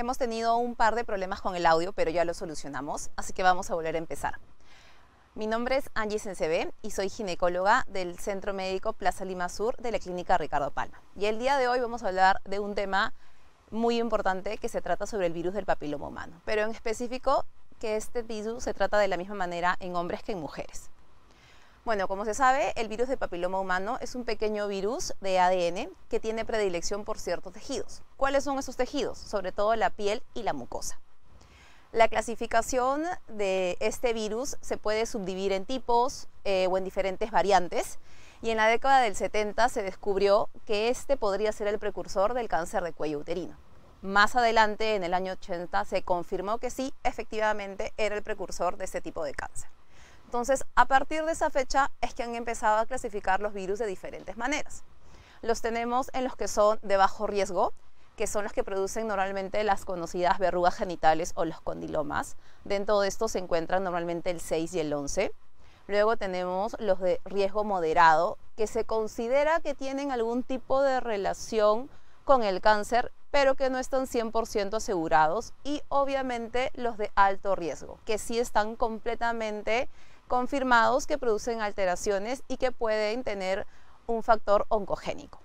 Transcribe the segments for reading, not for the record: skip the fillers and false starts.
Hemos tenido un par de problemas con el audio, pero ya lo solucionamos, así que vamos a volver a empezar. Mi nombre es Angie Sencebé y soy ginecóloga del Centro Médico Plaza Lima Sur de la Clínica Ricardo Palma. Y el día de hoy vamos a hablar de un tema muy importante que se trata sobre el virus del papiloma humano, pero en específico que este virus se trata de la misma manera en hombres que en mujeres. Bueno, como se sabe, el virus del papiloma humano es un pequeño virus de ADN que tiene predilección por ciertos tejidos. ¿Cuáles son esos tejidos? Sobre todo la piel y la mucosa. La clasificación de este virus se puede subdividir en tipos o en diferentes variantes, y en la década del 70 se descubrió que este podría ser el precursor del cáncer de cuello uterino. Más adelante, en el año 80, se confirmó que sí, efectivamente era el precursor de este tipo de cáncer. Entonces, a partir de esa fecha es que han empezado a clasificar los virus de diferentes maneras. Los tenemos en los que son de bajo riesgo, que son los que producen normalmente las conocidas verrugas genitales o los condilomas. Dentro de estos se encuentran normalmente el 6 y el 11. Luego tenemos los de riesgo moderado, que se considera que tienen algún tipo de relación con el cáncer, pero que no están 100% asegurados. Y obviamente los de alto riesgo, que sí están completamente confirmados que producen alteraciones y que pueden tener un factor oncogénico.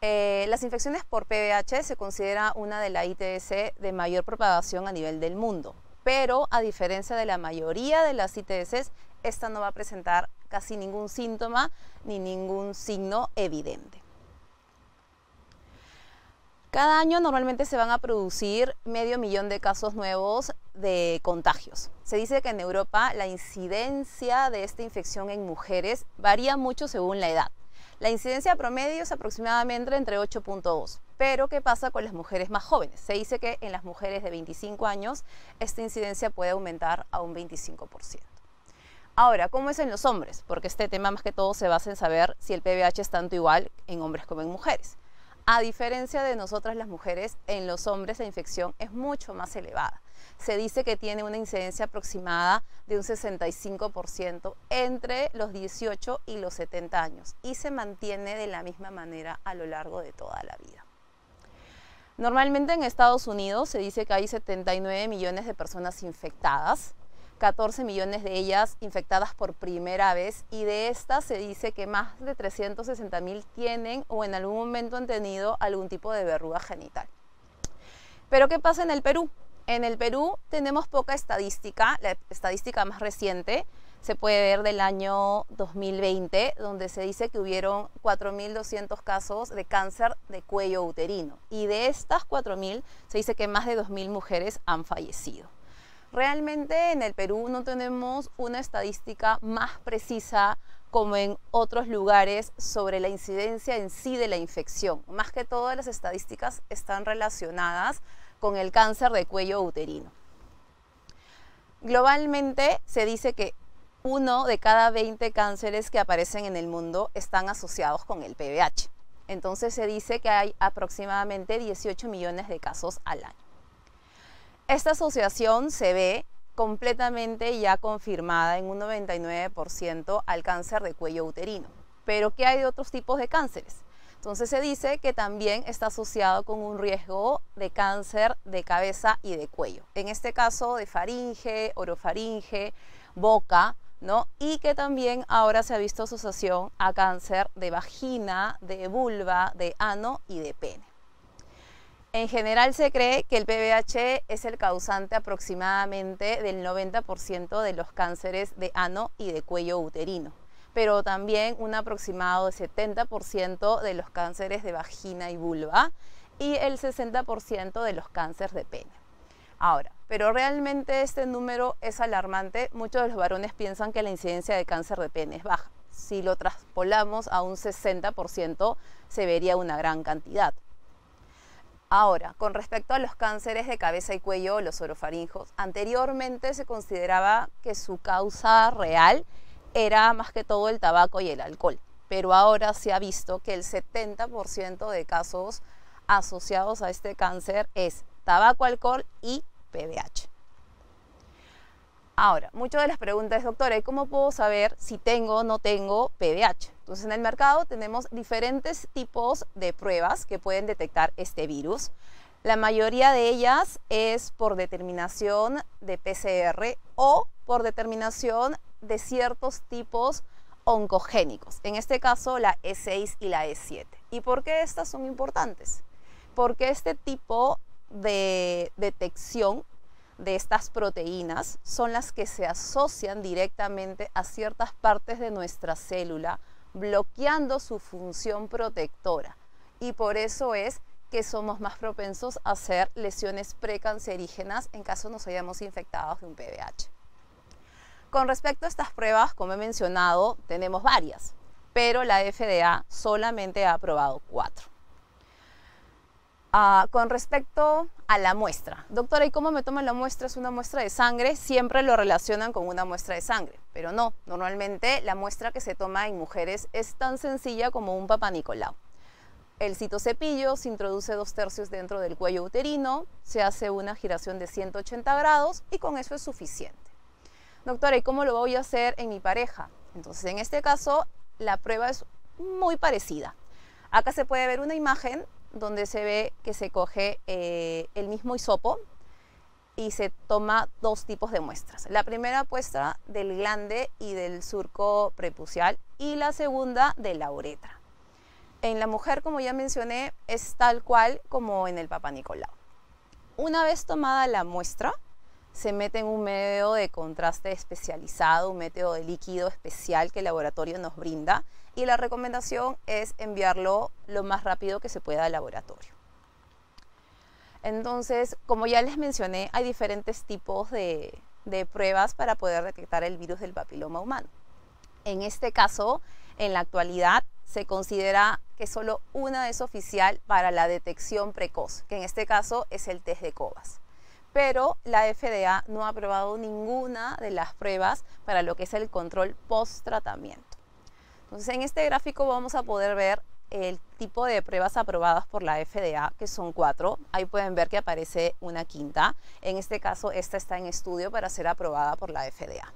Las infecciones por PVH se considera una de las ITS de mayor propagación a nivel del mundo, pero a diferencia de la mayoría de las ITS, esta no va a presentar casi ningún síntoma ni ningún signo evidente. Cada año normalmente se van a producir 500.000 de casos nuevos de contagios. Se dice que en Europa la incidencia de esta infección en mujeres varía mucho según la edad. La incidencia promedio es aproximadamente entre 8.2. Pero ¿qué pasa con las mujeres más jóvenes? Se dice que en las mujeres de 25 años esta incidencia puede aumentar a un 25%. Ahora, ¿cómo es en los hombres? Porque este tema más que todo se basa en saber si el PVH es tanto igual en hombres como en mujeres. A diferencia de nosotras las mujeres, en los hombres la infección es mucho más elevada. Se dice que tiene una incidencia aproximada de un 65% entre los 18 y los 70 años y se mantiene de la misma manera a lo largo de toda la vida. Normalmente en Estados Unidos se dice que hay 79 millones de personas infectadas, 14 millones de ellas infectadas por primera vez, y de estas se dice que más de 360.000 tienen o en algún momento han tenido algún tipo de verruga genital. Pero ¿qué pasa en el Perú? En el Perú tenemos poca estadística. La estadística más reciente se puede ver del año 2020, donde se dice que hubieron 4.200 casos de cáncer de cuello uterino, y de estas 4.000 se dice que más de 2.000 mujeres han fallecido. Realmente en el Perú no tenemos una estadística más precisa como en otros lugares sobre la incidencia en sí de la infección. Más que todo, las estadísticas están relacionadas con el cáncer de cuello uterino. Globalmente se dice que 1 de cada 20 cánceres que aparecen en el mundo están asociados con el PVH. Entonces se dice que hay aproximadamente 18 millones de casos al año. Esta asociación se ve completamente ya confirmada en un 99% al cáncer de cuello uterino. Pero ¿qué hay de otros tipos de cánceres? Entonces se dice que también está asociado con un riesgo de cáncer de cabeza y de cuello. En este caso de faringe, orofaringe, boca, ¿no? Y que también ahora se ha visto asociación a cáncer de vagina, de vulva, de ano y de pene. En general se cree que el PVH es el causante aproximadamente del 90% de los cánceres de ano y de cuello uterino, pero también un aproximado de 70% de los cánceres de vagina y vulva y el 60% de los cánceres de pene. Ahora, pero realmente este número es alarmante. Muchos de los varones piensan que la incidencia de cáncer de pene es baja. Si lo traspolamos a un 60%, se vería una gran cantidad. Ahora, con respecto a los cánceres de cabeza y cuello, los orofaringos, anteriormente se consideraba que su causa real era más que todo el tabaco y el alcohol, pero ahora se ha visto que el 70% de casos asociados a este cáncer es tabaco, alcohol y PVH. Ahora, muchas de las preguntas es, doctora, ¿y cómo puedo saber si tengo o no tengo PVH? Entonces, en el mercado tenemos diferentes tipos de pruebas que pueden detectar este virus. La mayoría de ellas es por determinación de PCR o por determinación de ciertos tipos oncogénicos, en este caso la E6 y la E7. ¿Y por qué estas son importantes? Porque este tipo de detección de estas proteínas son las que se asocian directamente a ciertas partes de nuestra célula, bloqueando su función protectora. Y por eso es que somos más propensos a hacer lesiones precancerígenas en caso nos hayamos infectado de un PBH. Con respecto a estas pruebas, como he mencionado, tenemos varias, pero la FDA solamente ha aprobado 4. Con respecto a la muestra, doctora, ¿y cómo me toman la muestra? ¿Es una muestra de sangre? Siempre lo relacionan con una muestra de sangre, pero no. Normalmente la muestra que se toma en mujeres es tan sencilla como un Papa Nicolau. El citocepillo se introduce 2/3 dentro del cuello uterino, se hace una giración de 180 grados y con eso es suficiente. Doctora, ¿y cómo lo voy a hacer en mi pareja? Entonces, en este caso, la prueba es muy parecida. Acá se puede ver una imagen donde se ve que se coge el mismo hisopo y se toma 2 tipos de muestras. La primera muestra del glande y del surco prepucial y la segunda de la uretra. En la mujer, como ya mencioné, es tal cual como en el Papa Nicolau. Una vez tomada la muestra, se mete en un método de contraste especializado, un método de líquido especial que el laboratorio nos brinda, y la recomendación es enviarlo lo más rápido que se pueda al laboratorio. Entonces, como ya les mencioné, hay diferentes tipos de pruebas para poder detectar el virus del papiloma humano. En este caso, en la actualidad, se considera que solo una es oficial para la detección precoz, que en este caso es el test de Cobas. Pero la FDA no ha aprobado ninguna de las pruebas para lo que es el control post-tratamiento. Entonces, en este gráfico vamos a poder ver el tipo de pruebas aprobadas por la FDA, que son 4. Ahí pueden ver que aparece una quinta. En este caso, esta está en estudio para ser aprobada por la FDA.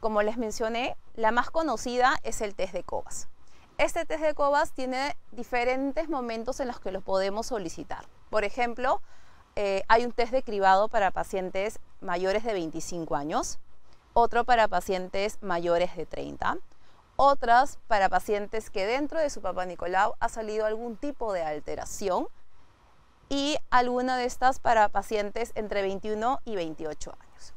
Como les mencioné, la más conocida es el test de Cobas. Este test de Cobas tiene diferentes momentos en los que lo podemos solicitar. Por ejemplo, hay un test de cribado para pacientes mayores de 25 años, otro para pacientes mayores de 30, otras para pacientes que dentro de su Papa Nicolau ha salido algún tipo de alteración y alguna de estas para pacientes entre 21 y 28 años.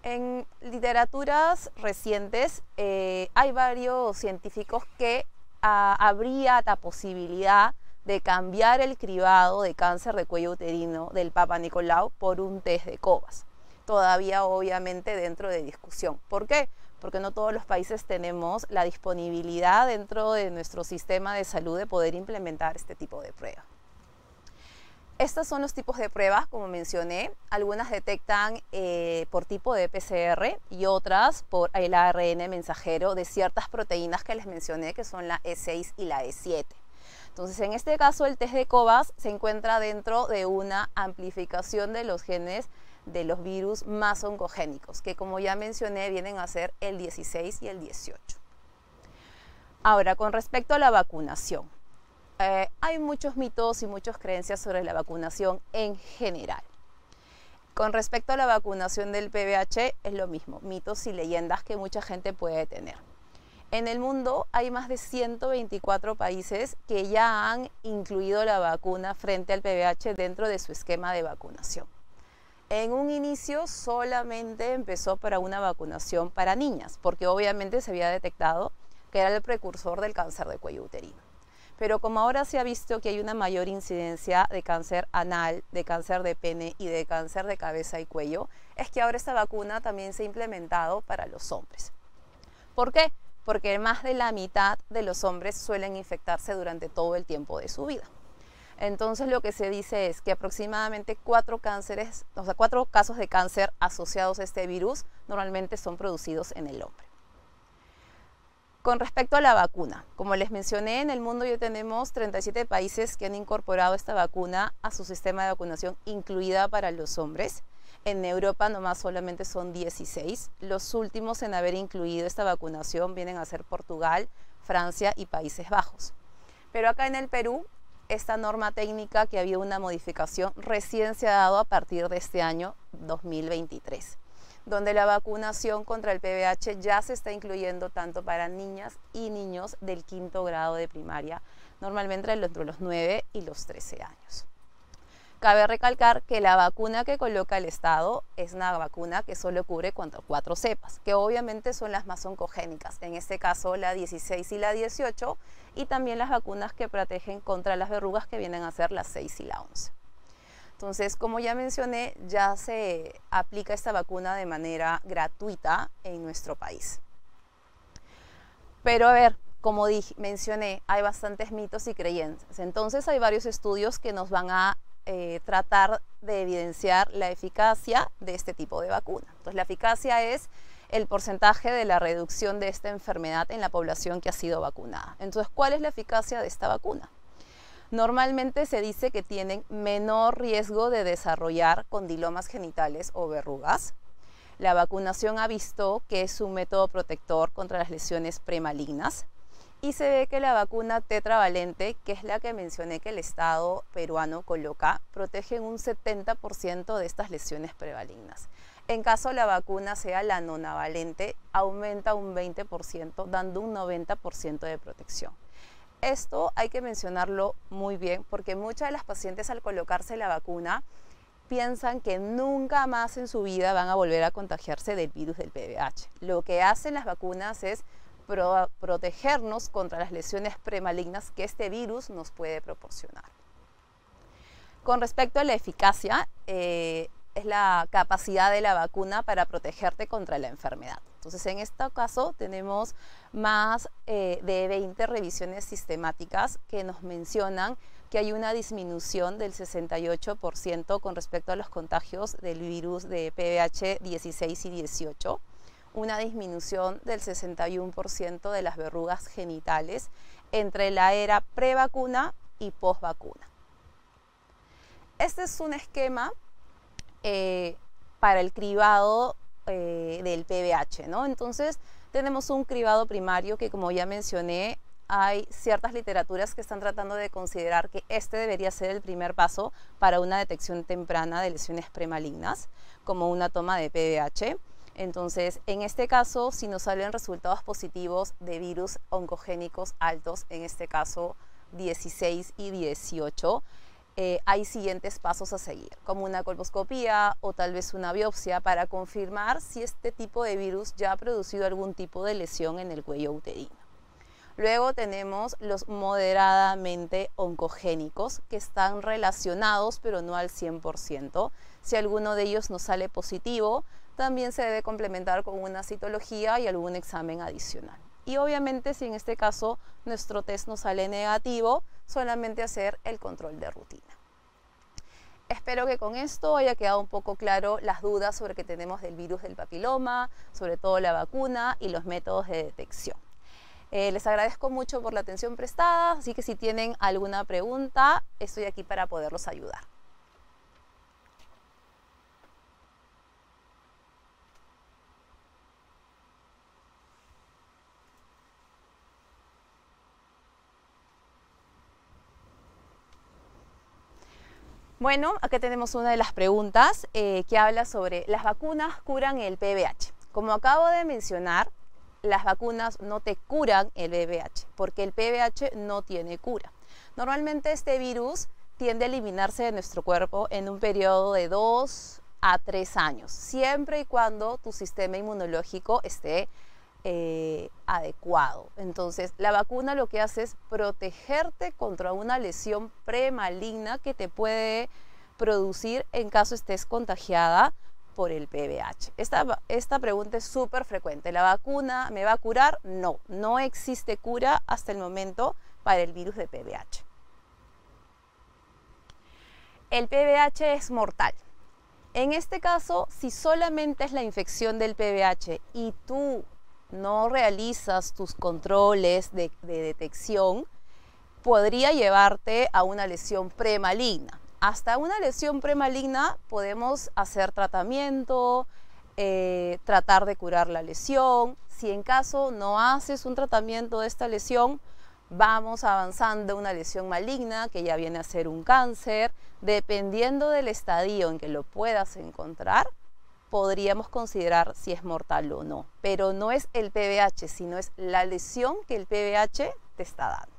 En literaturas recientes hay varios científicos que habría la posibilidad de cambiar el cribado de cáncer de cuello uterino del Papa Nicolau por un test de Cobas. Todavía obviamente dentro de discusión. ¿Por qué? Porque no todos los países tenemos la disponibilidad dentro de nuestro sistema de salud de poder implementar este tipo de pruebas. Estos son los tipos de pruebas, como mencioné. Algunas detectan por tipo de PCR y otras por el ARN mensajero de ciertas proteínas que les mencioné, que son la E6 y la E7. Entonces, en este caso, el test de Cobas se encuentra dentro de una amplificación de los genes de los virus más oncogénicos, que como ya mencioné, vienen a ser el 16 y el 18. Ahora, con respecto a la vacunación. Hay muchos mitos y muchas creencias sobre la vacunación en general. Con respecto a la vacunación del PBH, es lo mismo, mitos y leyendas que mucha gente puede tener. En el mundo hay más de 124 países que ya han incluido la vacuna frente al PBH dentro de su esquema de vacunación. En un inicio solamente empezó para una vacunación para niñas, porque obviamente se había detectado que era el precursor del cáncer de cuello uterino. Pero como ahora se ha visto que hay una mayor incidencia de cáncer anal, de cáncer de pene y de cáncer de cabeza y cuello, es que ahora esta vacuna también se ha implementado para los hombres. ¿Por qué? Porque más de la mitad de los hombres suelen infectarse durante todo el tiempo de su vida. Entonces lo que se dice es que aproximadamente 4 casos de cáncer asociados a este virus normalmente son producidos en el hombre. Con respecto a la vacuna, como les mencioné, en el mundo ya tenemos 37 países que han incorporado esta vacuna a su sistema de vacunación, incluida para los hombres. En Europa nomás solamente son 16. Los últimos en haber incluido esta vacunación vienen a ser Portugal, Francia y Países Bajos. Pero acá en el Perú esta norma técnica que había una modificación recién se ha dado a partir de este año 2023, donde la vacunación contra el PVH ya se está incluyendo tanto para niñas y niños del 5º grado de primaria, normalmente entre los 9 y los 13 años. Cabe recalcar que la vacuna que coloca el Estado es una vacuna que solo cubre contra 4 cepas, que obviamente son las más oncogénicas, en este caso la 16 y la 18, y también las vacunas que protegen contra las verrugas, que vienen a ser la 6 y la 11. Entonces, como ya mencioné, ya se aplica esta vacuna de manera gratuita en nuestro país. Pero a ver, como mencioné, hay bastantes mitos y creencias. Entonces hay varios estudios que nos van a tratar de evidenciar la eficacia de este tipo de vacuna. Entonces, la eficacia es el porcentaje de la reducción de esta enfermedad en la población que ha sido vacunada. Entonces, ¿cuál es la eficacia de esta vacuna? Normalmente se dice que tienen menor riesgo de desarrollar condilomas genitales o verrugas. La vacunación ha visto que es un método protector contra las lesiones premalignas. Y se ve que la vacuna tetravalente, que es la que mencioné que el Estado peruano coloca, protege un 70% de estas lesiones premalignas. En caso la vacuna sea la nonavalente, aumenta un 20%, dando un 90% de protección. Esto hay que mencionarlo muy bien, porque muchas de las pacientes al colocarse la vacuna piensan que nunca más en su vida van a volver a contagiarse del virus del PVH. Lo que hacen las vacunas es protegernos contra las lesiones premalignas que este virus nos puede proporcionar. Con respecto a la eficacia, es la capacidad de la vacuna para protegerte contra la enfermedad. Entonces, en este caso tenemos más de 20 revisiones sistemáticas que nos mencionan que hay una disminución del 68% con respecto a los contagios del virus de PVH 16 y 18, una disminución del 61% de las verrugas genitales entre la era prevacuna y posvacuna. Este es un esquema para el cribado del PVH, ¿no? Entonces, tenemos un cribado primario que, como ya mencioné, hay ciertas literaturas que están tratando de considerar que este debería ser el primer paso para una detección temprana de lesiones premalignas, como una toma de PVH. Entonces, en este caso, si nos salen resultados positivos de virus oncogénicos altos, en este caso 16 y 18, hay siguientes pasos a seguir, como una colposcopía o tal vez una biopsia para confirmar si este tipo de virus ya ha producido algún tipo de lesión en el cuello uterino. Luego tenemos los moderadamente oncogénicos, que están relacionados pero no al 100%. Si alguno de ellos nos sale positivo, también se debe complementar con una citología y algún examen adicional. Y obviamente, si en este caso nuestro test nos sale negativo, solamente hacer el control de rutina. Espero que con esto haya quedado un poco claro las dudas sobre que tenemos del virus del papiloma, sobre todo la vacuna y los métodos de detección. Les agradezco mucho por la atención prestada, así que si tienen alguna pregunta, estoy aquí para poderlos ayudar. Bueno, acá tenemos una de las preguntas que habla sobre las vacunas curan el PVH. Como acabo de mencionar, las vacunas no te curan el PVH, porque el PVH no tiene cura. Normalmente este virus tiende a eliminarse de nuestro cuerpo en un periodo de 2 a 3 años, siempre y cuando tu sistema inmunológico esté adecuado. Entonces, la vacuna lo que hace es protegerte contra una lesión premaligna que te puede producir en caso estés contagiada por el PVH. Esta pregunta es súper frecuente. ¿La vacuna me va a curar? No, no existe cura hasta el momento para el virus de PVH. El PVH es mortal. En este caso, si solamente es la infección del PVH y tú no realizas tus controles de detección, podría llevarte a una lesión premaligna. Hasta una lesión premaligna podemos hacer tratamiento, tratar de curar la lesión. Si en caso no haces un tratamiento de esta lesión, vamos avanzando a una lesión maligna que ya viene a ser un cáncer. Dependiendo del estadio en que lo puedas encontrar, podríamos considerar si es mortal o no. Pero no es el PBH, sino es la lesión que el PBH te está dando.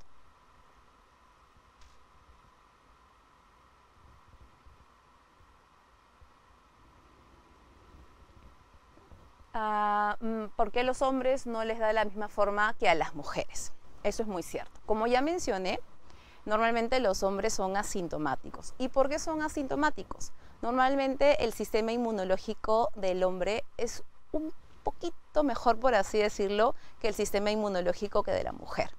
¿Por qué a los hombres no les da de la misma forma que a las mujeres? Eso es muy cierto. Como ya mencioné, normalmente los hombres son asintomáticos. ¿Y por qué son asintomáticos? Normalmente el sistema inmunológico del hombre es un poquito mejor, por así decirlo, que el sistema inmunológico que de la mujer.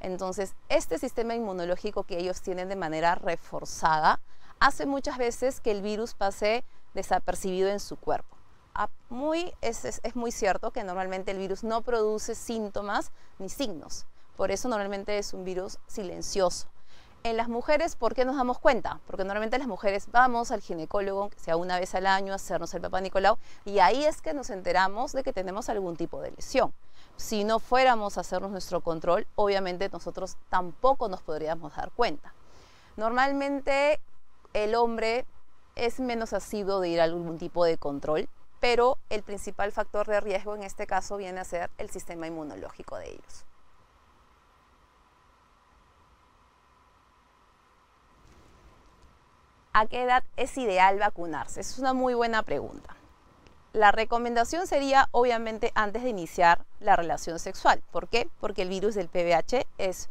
Entonces, este sistema inmunológico que ellos tienen de manera reforzada hace muchas veces que el virus pase desapercibido en su cuerpo. Es muy cierto que normalmente el virus no produce síntomas ni signos. Por eso normalmente es un virus silencioso. En las mujeres, ¿por qué nos damos cuenta? Porque normalmente las mujeres vamos al ginecólogo, que sea una vez al año, a hacernos el Papá Nicolau, y ahí es que nos enteramos de que tenemos algún tipo de lesión. Si no fuéramos a hacernos nuestro control, obviamente nosotros tampoco nos podríamos dar cuenta. Normalmente el hombre es menos asiduo de ir a algún tipo de control, pero el principal factor de riesgo en este caso viene a ser el sistema inmunológico de ellos. ¿A qué edad es ideal vacunarse? Es una muy buena pregunta. La recomendación sería obviamente antes de iniciar la relación sexual. ¿Por qué? Porque el virus del PBH es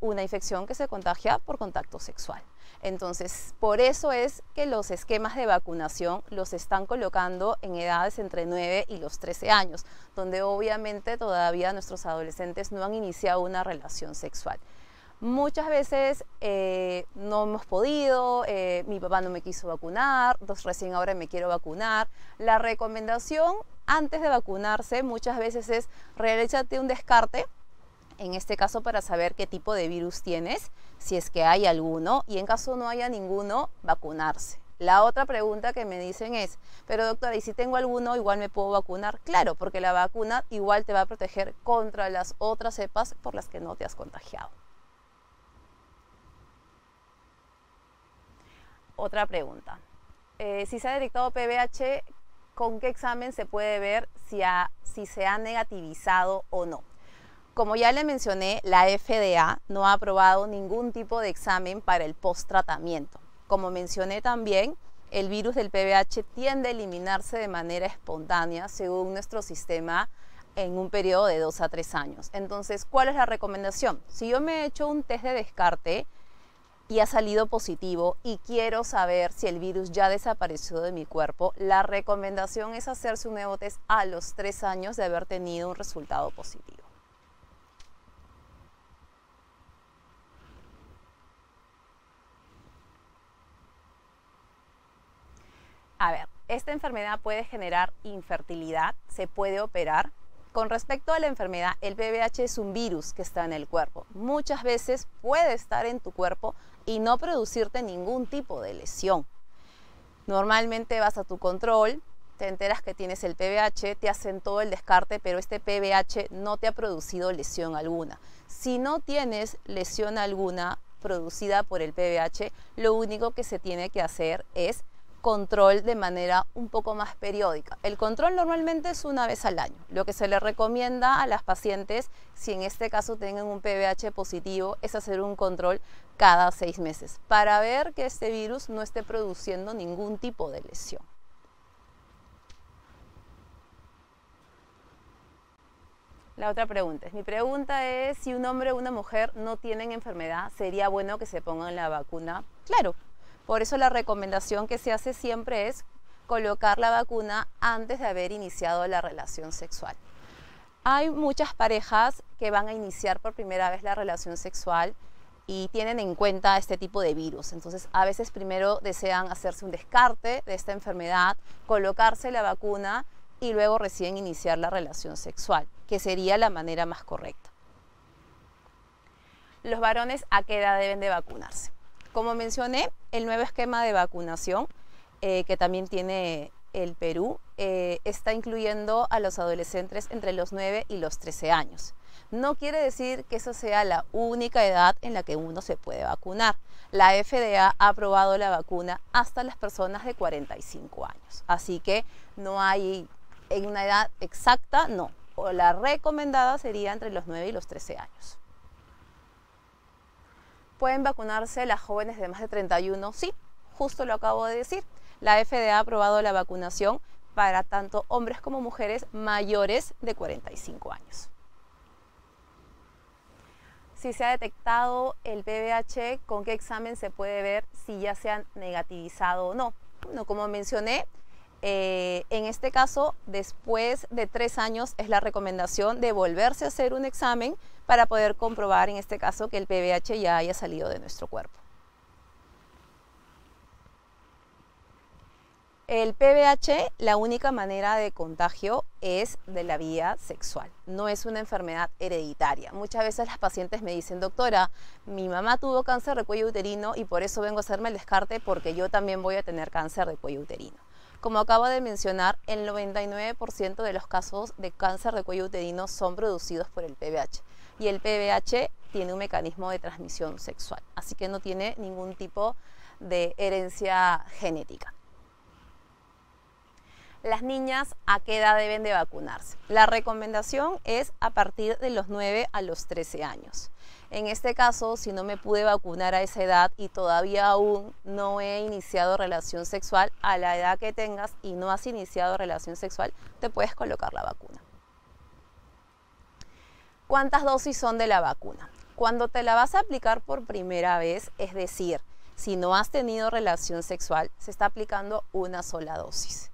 una infección que se contagia por contacto sexual. Entonces, por eso es que los esquemas de vacunación los están colocando en edades entre 9 y los 13 años, donde obviamente todavía nuestros adolescentes no han iniciado una relación sexual. Muchas veces no hemos podido, mi papá no me quiso vacunar, entonces recién ahora me quiero vacunar. La recomendación antes de vacunarse muchas veces es realízate un descarte, en este caso para saber qué tipo de virus tienes, si es que hay alguno, y en caso no haya ninguno, vacunarse. La otra pregunta que me dicen es, pero doctora, ¿y si tengo alguno, igual me puedo vacunar? Claro, porque la vacuna igual te va a proteger contra las otras cepas por las que no te has contagiado. Otra pregunta. Si se ha detectado PBH, ¿con qué examen se puede ver si se ha negativizado o no? Como ya le mencioné, la FDA no ha aprobado ningún tipo de examen para el post-tratamiento. Como mencioné también, el virus del PBH tiende a eliminarse de manera espontánea según nuestro sistema en un periodo de 2 a 3 años. Entonces, ¿cuál es la recomendación? Si yo me he hecho un test de descarte y ha salido positivo y quiero saber si el virus ya desapareció de mi cuerpo, la recomendación es hacerse un nuevo test a los 3 años de haber tenido un resultado positivo. A ver, esta enfermedad puede generar infertilidad, se puede operar. Con respecto a la enfermedad, el PBH es un virus que está en el cuerpo. Muchas veces puede estar en tu cuerpo y no producirte ningún tipo de lesión. Normalmente vas a tu control, te enteras que tienes el PBH, te hacen todo el descarte, pero este PBH no te ha producido lesión alguna. Si no tienes lesión alguna producida por el PBH, lo único que se tiene que hacer es control de manera un poco más periódica. El control normalmente es una vez al año. Lo que se le recomienda a las pacientes, si en este caso tengan un PBH positivo, es hacer un control cada 6 meses para ver que este virus no esté produciendo ningún tipo de lesión. La otra pregunta mi pregunta es si un hombre o una mujer no tienen enfermedad, ¿sería bueno que se pongan la vacuna? Claro. Por eso la recomendación que se hace siempre es colocar la vacuna antes de haber iniciado la relación sexual. Hay muchas parejas que van a iniciar por primera vez la relación sexual y tienen en cuenta este tipo de virus. Entonces, a veces primero desean hacerse un descarte de esta enfermedad, colocarse la vacuna y luego recién iniciar la relación sexual, que sería la manera más correcta. Los varones, ¿a qué edad deben de vacunarse? Como mencioné, el nuevo esquema de vacunación que también tiene el Perú está incluyendo a los adolescentes entre los 9 y los 13 años. No quiere decir que esa sea la única edad en la que uno se puede vacunar. La FDA ha aprobado la vacuna hasta las personas de 45 años. Así que no hay en una edad exacta, no. O la recomendada sería entre los 9 y los 13 años. ¿Pueden vacunarse las jóvenes de más de 31? Sí, justo lo acabo de decir. La FDA ha aprobado la vacunación para tanto hombres como mujeres mayores de 45 años. Si se ha detectado el VIH, ¿con qué examen se puede ver si ya se han negativizado o no? Bueno, como mencioné, en este caso, después de 3 años es la recomendación de volverse a hacer un examen para poder comprobar, en este caso, que el VIH ya haya salido de nuestro cuerpo. El VIH, la única manera de contagio es de la vía sexual, no es una enfermedad hereditaria. Muchas veces las pacientes me dicen, doctora, mi mamá tuvo cáncer de cuello uterino y por eso vengo a hacerme el descarte porque yo también voy a tener cáncer de cuello uterino. Como acabo de mencionar, el 99% de los casos de cáncer de cuello uterino son producidos por el VIH y el VIH tiene un mecanismo de transmisión sexual, así que no tiene ningún tipo de herencia genética. Las niñas, ¿a qué edad deben de vacunarse? La recomendación es a partir de los 9 a los 13 años. En este caso, si no me pude vacunar a esa edad y todavía aún no he iniciado relación sexual, a la edad que tengas y no has iniciado relación sexual, te puedes colocar la vacuna. ¿Cuántas dosis son de la vacuna? Cuando te la vas a aplicar por primera vez, es decir, si no has tenido relación sexual, se está aplicando una sola dosis.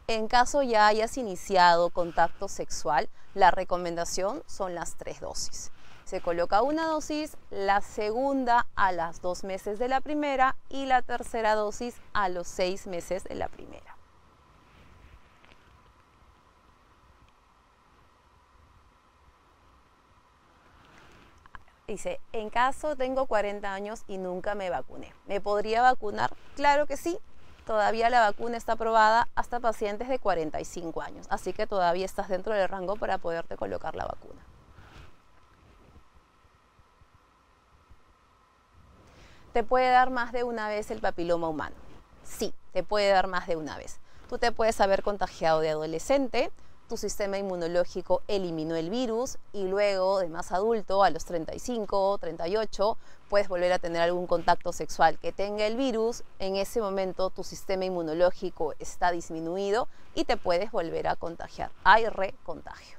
En caso ya hayas iniciado contacto sexual, la recomendación son las 3 dosis. Se coloca una dosis, la segunda a los 2 meses de la primera y la tercera dosis a los 6 meses de la primera. Dice, en caso tengo 40 años y nunca me vacuné, ¿me podría vacunar? Claro que sí. Todavía la vacuna está aprobada hasta pacientes de 45 años, así que todavía estás dentro del rango para poderte colocar la vacuna. ¿Te puede dar más de una vez el papiloma humano? Sí, te puede dar más de una vez. Tú te puedes haber contagiado de adolescente, tu sistema inmunológico eliminó el virus y luego de más adulto, a los 35, 38, puedes volver a tener algún contacto sexual que tenga el virus. En ese momento tu sistema inmunológico está disminuido y te puedes volver a contagiar. Hay recontagio.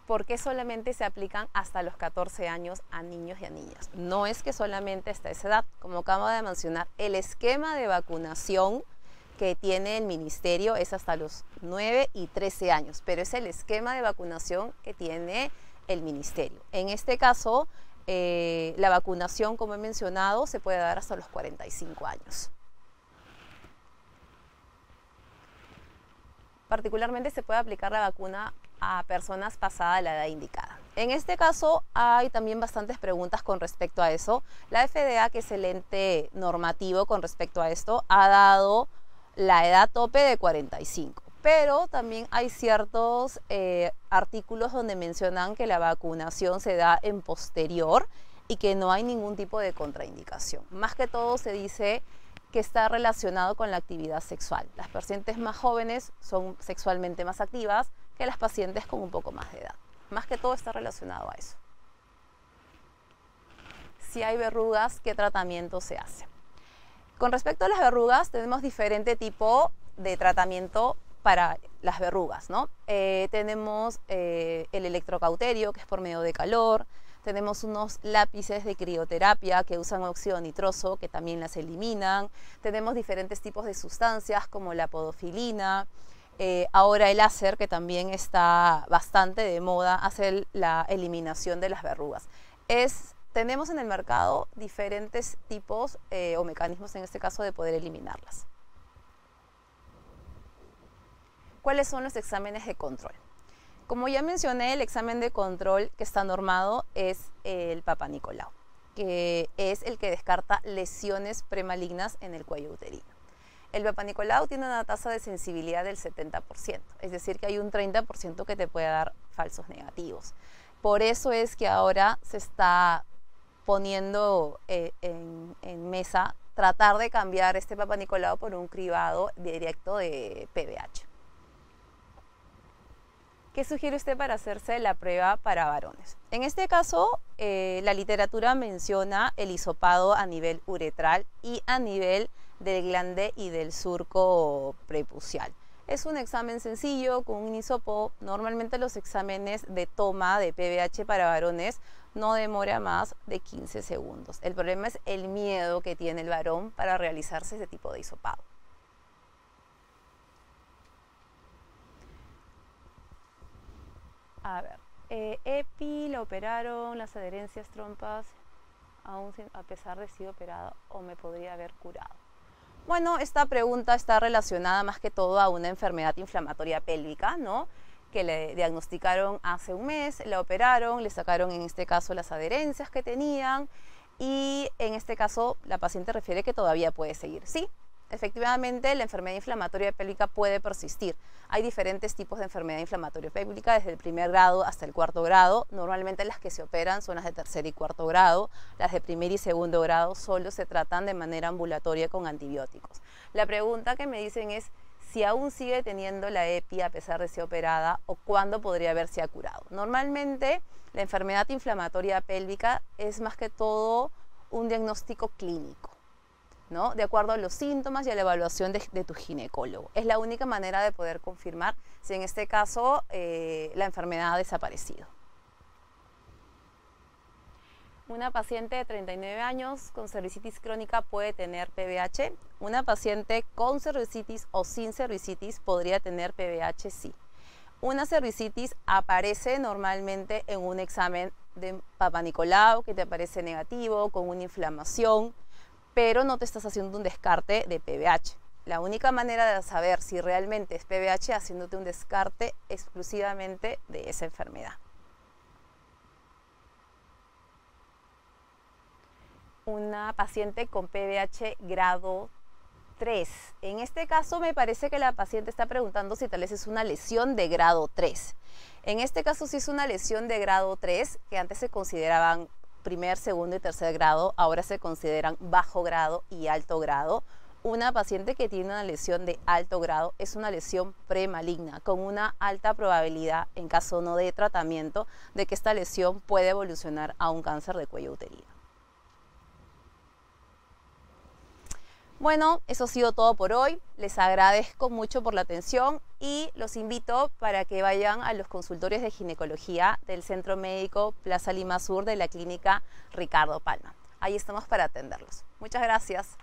¿Por qué solamente se aplican hasta los 14 años a niños y a niñas? No es que solamente hasta esa edad. Como acabo de mencionar, el esquema de vacunación que tiene el ministerio es hasta los 9 y 13 años, pero es el esquema de vacunación que tiene el ministerio. En este caso, la vacunación, como he mencionado, se puede dar hasta los 45 años. Particularmente se puede aplicar la vacuna a personas pasada la edad indicada. En este caso hay también bastantes preguntas con respecto a eso. La FDA, que es el ente normativo con respecto a esto, ha dado la edad tope de 45, pero también hay ciertos artículos donde mencionan que la vacunación se da en posterior y que no hay ningún tipo de contraindicación. Más que todo se dice que está relacionado con la actividad sexual. Las pacientes más jóvenes son sexualmente más activas que las pacientes con un poco más de edad. Más que todo está relacionado a eso. Si hay verrugas, ¿qué tratamiento se hace? Con respecto a las verrugas, tenemos diferente tipo de tratamiento para las verrugas, ¿no? Tenemos el electrocauterio, que es por medio de calor. Tenemos unos lápices de crioterapia que usan óxido nitroso, que también las eliminan. Tenemos diferentes tipos de sustancias como la podofilina. Ahora el láser, que también está bastante de moda, hace la eliminación de las verrugas. Tenemos en el mercado diferentes tipos o mecanismos, en este caso, de poder eliminarlas. ¿Cuáles son los exámenes de control? Como ya mencioné, el examen de control que está normado es el Papa Nicolau, que es el que descarta lesiones premalignas en el cuello uterino. El Papa Nicolau tiene una tasa de sensibilidad del 70%, es decir, que hay un 30% que te puede dar falsos negativos. Por eso es que ahora se está poniendo en mesa tratar de cambiar este Papa Nicolau por un cribado directo de PBH. ¿Qué sugiere usted para hacerse la prueba para varones? En este caso, la literatura menciona el hisopado a nivel uretral y a nivel del glande y del surco prepucial. Es un examen sencillo con un hisopo. Normalmente los exámenes de toma de PBH para varones no demora más de 15 segundos. El problema es el miedo que tiene el varón para realizarse ese tipo de hisopado. A ver, EPI la operaron, las adherencias trompas, aún a pesar de sido operada, o me podría haber curado. Bueno, esta pregunta está relacionada más que todo a una enfermedad inflamatoria pélvica, ¿no? Que le diagnosticaron hace un mes, la operaron, le sacaron en este caso las adherencias que tenían y en este caso la paciente refiere que todavía puede seguir. Sí, efectivamente la enfermedad inflamatoria pélvica puede persistir. Hay diferentes tipos de enfermedad inflamatoria pélvica, desde el primer grado hasta el cuarto grado. Normalmente las que se operan son las de tercer y cuarto grado. Las de primer y segundo grado solo se tratan de manera ambulatoria con antibióticos. La pregunta que me dicen es si aún sigue teniendo la EPI a pesar de ser operada o cuándo podría haberse curado. Normalmente la enfermedad inflamatoria pélvica es más que todo un diagnóstico clínico, ¿no? De acuerdo a los síntomas y a la evaluación de tu ginecólogo. Es la única manera de poder confirmar si en este caso la enfermedad ha desaparecido. Una paciente de 39 años con cervicitis crónica puede tener PBH. Una paciente con cervicitis o sin cervicitis podría tener PBH, sí. Una cervicitis aparece normalmente en un examen de Papa Nicolau que te aparece negativo, con una inflamación, pero no te estás haciendo un descarte de PBH. La única manera de saber si realmente es PBH es haciéndote un descarte exclusivamente de esa enfermedad. Una paciente con PBH grado 3. En este caso me parece que la paciente está preguntando si tal vez es una lesión de grado 3. En este caso sí es una lesión de grado 3, que antes se consideraban primer, segundo y tercer grado, ahora se consideran bajo grado y alto grado. Una paciente que tiene una lesión de alto grado es una lesión premaligna, con una alta probabilidad, en caso no de tratamiento, de que esta lesión puede evolucionar a un cáncer de cuello uterino. Bueno, eso ha sido todo por hoy. Les agradezco mucho por la atención y los invito para que vayan a los consultorios de ginecología del Centro Médico Plaza Lima Sur de la Clínica Ricardo Palma. Ahí estamos para atenderlos. Muchas gracias.